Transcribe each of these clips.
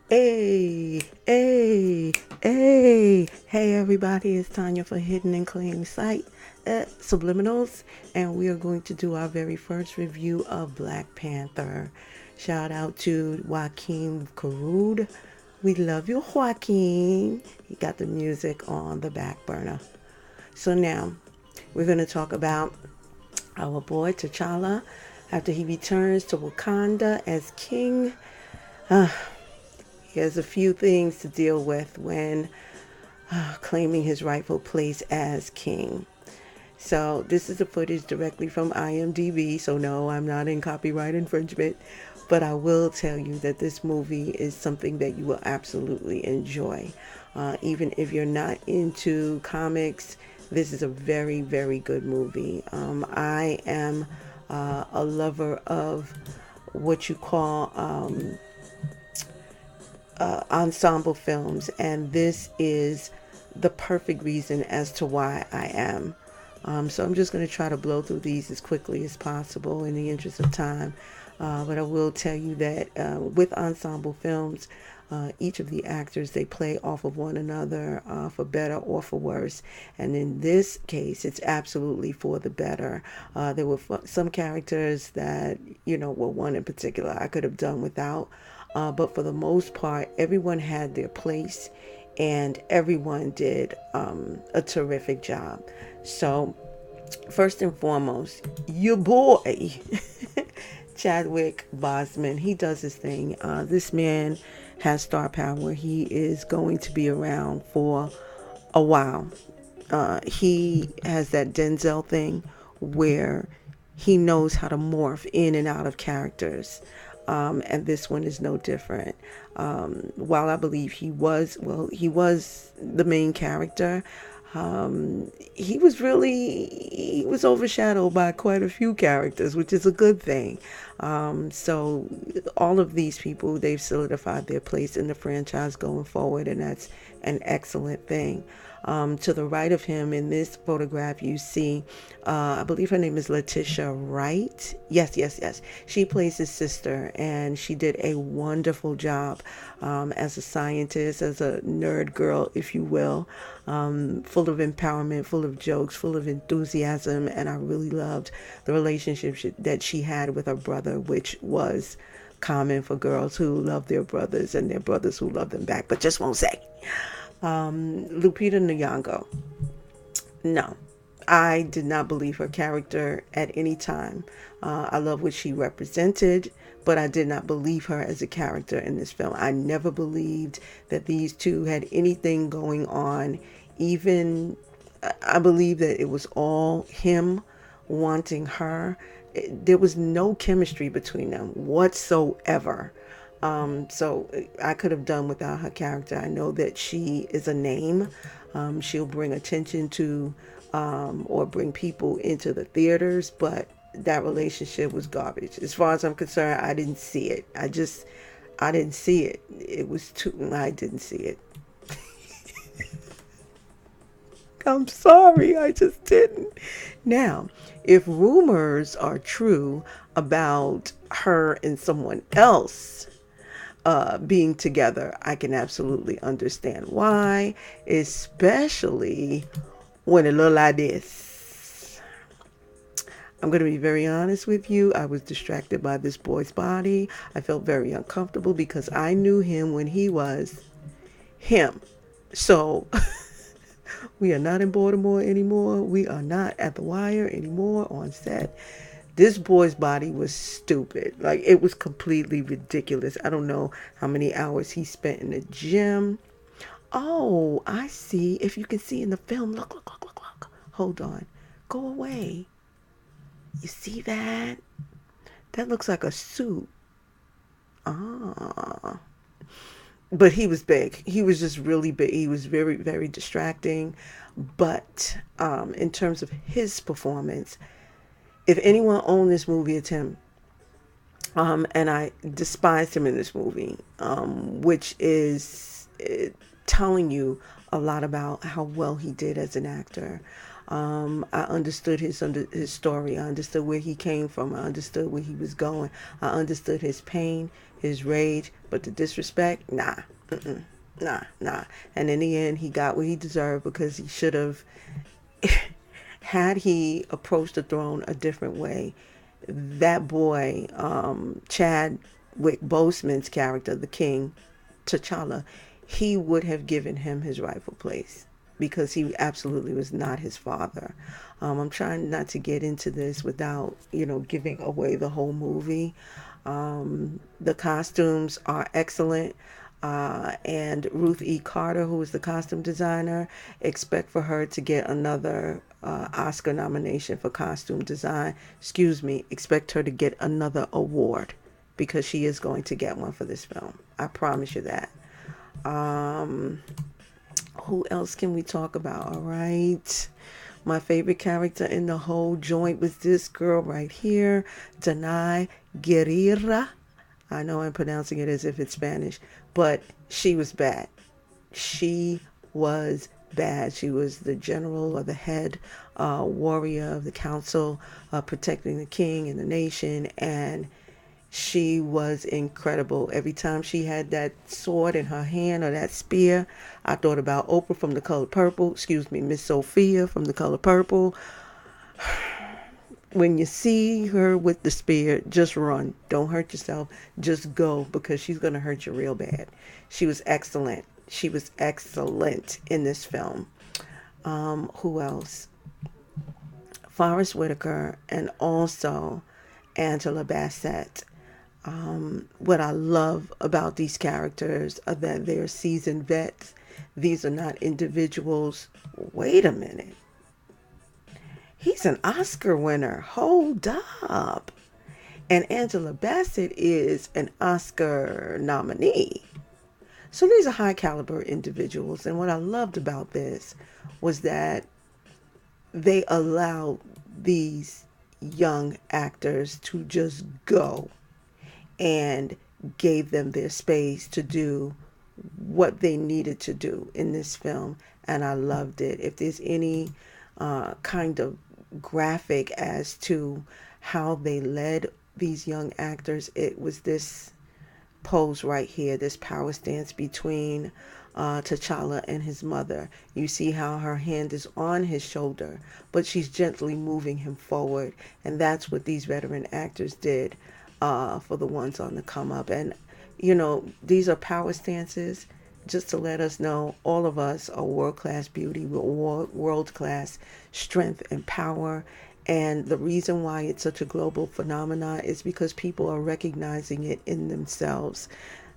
Hey, hey, hey, hey, everybody, it's Tanya for Hidden and Claim Sight, Subliminals, and we are going to do our very first review of Black Panther. Shout out to Joakim Karud. We love you, Joaquin. He got the music on the back burner. So now, we're going to talk about our boy T'Challa after he returns to Wakanda as king. He has a few things to deal with when claiming his rightful place as king. So this is the footage directly from IMDB. So no, I'm not in copyright infringement, but I will tell you that this movie is something that you will absolutely enjoy. Even if you're not into comics, this is a very, very good movie. I am a lover of what you call ensemble films, and this is the perfect reason as to why I am. So I'm just going to try to blow through these as quickly as possible in the interest of time. But I will tell you that with ensemble films, each of the actors, they play off of one another for better or for worse. And in this case, it's absolutely for the better. There were some characters that, were one in particular I could have done without. But for the most part, everyone had their place and everyone did a terrific job. So, first and foremost, your boy, Chadwick Boseman, he does his thing. This man has star power. He is going to be around for a while. He has that Denzel thing where he knows how to morph in and out of characters. And this one is no different. While I believe he was the main character. He was overshadowed by quite a few characters, which is a good thing. So all of these people, they've solidified their place in the franchise going forward, and that's an excellent thing. To the right of him in this photograph, you see, I believe her name is Letitia Wright. Yes, yes, yes. She plays his sister, and she did a wonderful job as a scientist, as a nerd girl, if you will, full of empowerment, full of jokes, full of enthusiasm, and I really loved the relationship that she had with her brother, which was common for girls who love their brothers and their brothers who love them back, but just won't say. Lupita Nyong'o. No, I did not believe her character at any time. I love what she represented, but I did not believe her as a character in this film. I never believed that these two had anything going on. Even, I believe that it was all him wanting her. There was no chemistry between them whatsoever. So I could have done without her character. I know that she is a name. She'll bring attention to or bring people into the theaters, but that relationship was garbage. As far as I'm concerned, I didn't see it. I didn't see it. It was too, I didn't see it. I'm sorry, I just didn't. Now, if rumors are true about her and someone else being together, I can absolutely understand why, especially when it look like this. I'm going to be very honest with you. I was distracted by this boy's body. I felt very uncomfortable because I knew him when he was him. So we are not in Baltimore anymore. We are not at the wire anymore on set. This boy's body was stupid. Like, it was completely ridiculous. I don't know how many hours he spent in the gym. Oh, I see. If you can see in the film, look, look, look, look, look. Hold on. Go away. You see that? That looks like a suit. Ah. But he was big. He was just really big. He was very, very distracting. But in terms of his performance, if anyone owned this movie, it's him. And I despised him in this movie, which is telling you a lot about how well he did as an actor. I understood his story. I understood where he came from. I understood where he was going. I understood his pain, his rage, but the disrespect, nah, mm-mm, nah. And in the end, he got what he deserved because he should have, had he approached the throne a different way, that boy, Chadwick Boseman's character, the king, T'Challa, he would have given him his rightful place because he absolutely was not his father. I'm trying not to get into this without, giving away the whole movie. The costumes are excellent. And Ruth E. Carter, who is the costume designer, expect for her to get another Oscar nomination for costume design. Excuse me, expect her to get another award because she is going to get one for this film. I promise you that. Um, who else can we talk about? All right. My favorite character in the whole joint was this girl right here, Danai Guerrera. I know I'm pronouncing it as if it's Spanish, but she was bad. She was bad. She was the general or the head warrior of the council, protecting the king and the nation, and she was incredible. Every time she had that sword in her hand or that spear, I thought about Oprah from The Color Purple. Excuse me, Miss Sophia from The Color Purple. When you see her with the spear, just run. Don't hurt yourself. Just go because she's going to hurt you real bad. She was excellent. She was excellent in this film. Who else? Forrest Whitaker and also Angela Bassett. What I love about these characters are that they're seasoned vets. These are not individuals. Wait a minute. He's an Oscar winner. Hold up. And Angela Bassett is an Oscar nominee. So these are high caliber individuals. And what I loved about this was that they allowed these young actors to just go and gave them their space to do what they needed to do in this film. And I loved it. If there's any kind of graphic as to how they led these young actors, it was this pose right here, this power stance between T'Challa and his mother. You see how her hand is on his shoulder, but she's gently moving him forward. And that's what these veteran actors did for the ones on the come up. And, these are power stances just to let us know all of us are world-class beauty, world-class strength and power. And the reason why it's such a global phenomenon is because people are recognizing it in themselves.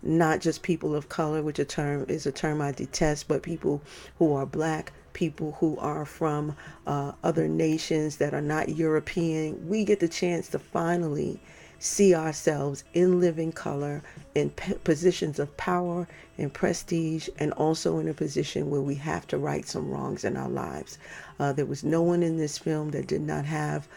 Not just people of color, which is a term I detest, but people who are black, people who are from other nations that are not European. We get the chance to finally see ourselves in living color, in positions of power and prestige, and also in a position where we have to right some wrongs in our lives. There was no one in this film that did not have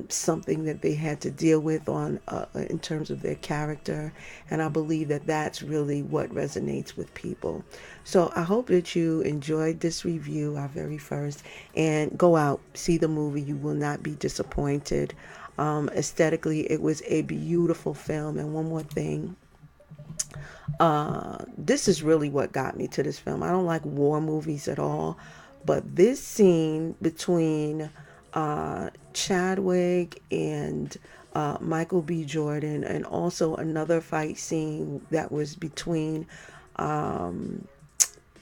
something that they had to deal with on in terms of their character, and I believe that that's really what resonates with people. So I hope that you enjoyed this review, our very first, and go out, see the movie. You will not be disappointed. Aesthetically, it was a beautiful film. And one more thing, this is really what got me to this film. I don't like war movies at all, but this scene between Chadwick and Michael B. Jordan, and also another fight scene that was between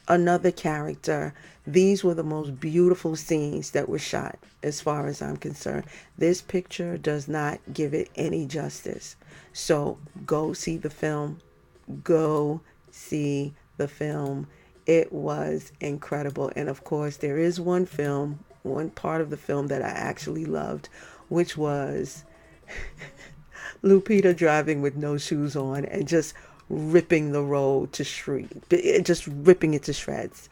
another character. These were the most beautiful scenes that were shot as far as I'm concerned. This picture does not give it any justice. So go see the film. Go see the film. It was incredible. And of course, there is one part of the film that I actually loved, which was Lupita driving with no shoes on and just ripping the road to just ripping it to shreds.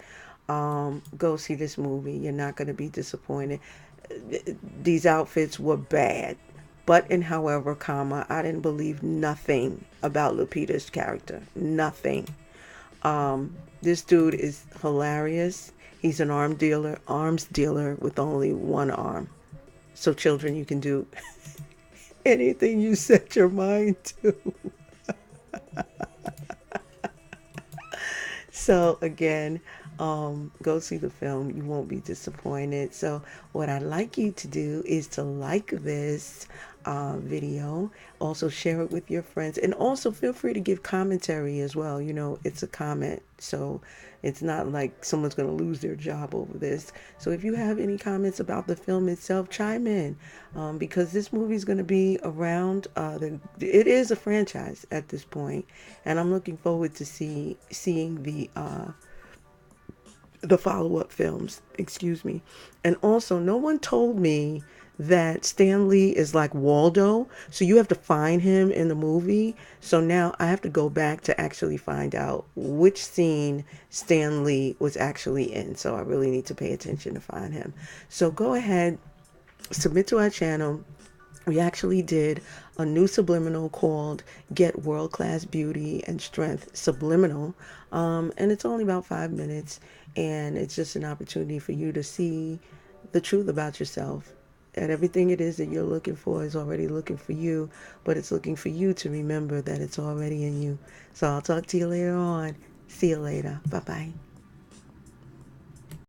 Go see this movie. You're not going to be disappointed. These outfits were bad, but in however, I didn't believe nothing about Lupita's character. Nothing. This dude is hilarious. He's an arms dealer with only one arm. So children, you can do anything you set your mind to. So again, go see the film. You won't be disappointed. So what I'd like you to do is to like this video, also share it with your friends, and also feel free to give commentary as well. You know, it's a comment, so it's not like someone's going to lose their job over this. So if you have any comments about the film itself, chime in, because this movie is going to be around. It is a franchise at this point, and I'm looking forward to seeing the follow-up films. Excuse me. And also, no one told me that Stan Lee is like Waldo, so you have to find him in the movie. So now I have to go back to actually find out which scene Stan Lee was actually in. So I really need to pay attention to find him. So go ahead, submit to our channel. We actually did a new subliminal called Get World Class Beauty and Strength Subliminal. And it's only about 5 minutes. And it's just an opportunity for you to see the truth about yourself. And everything it is that you're looking for is already looking for you. But it's looking for you to remember that it's already in you. So I'll talk to you later on. See you later. Bye-bye.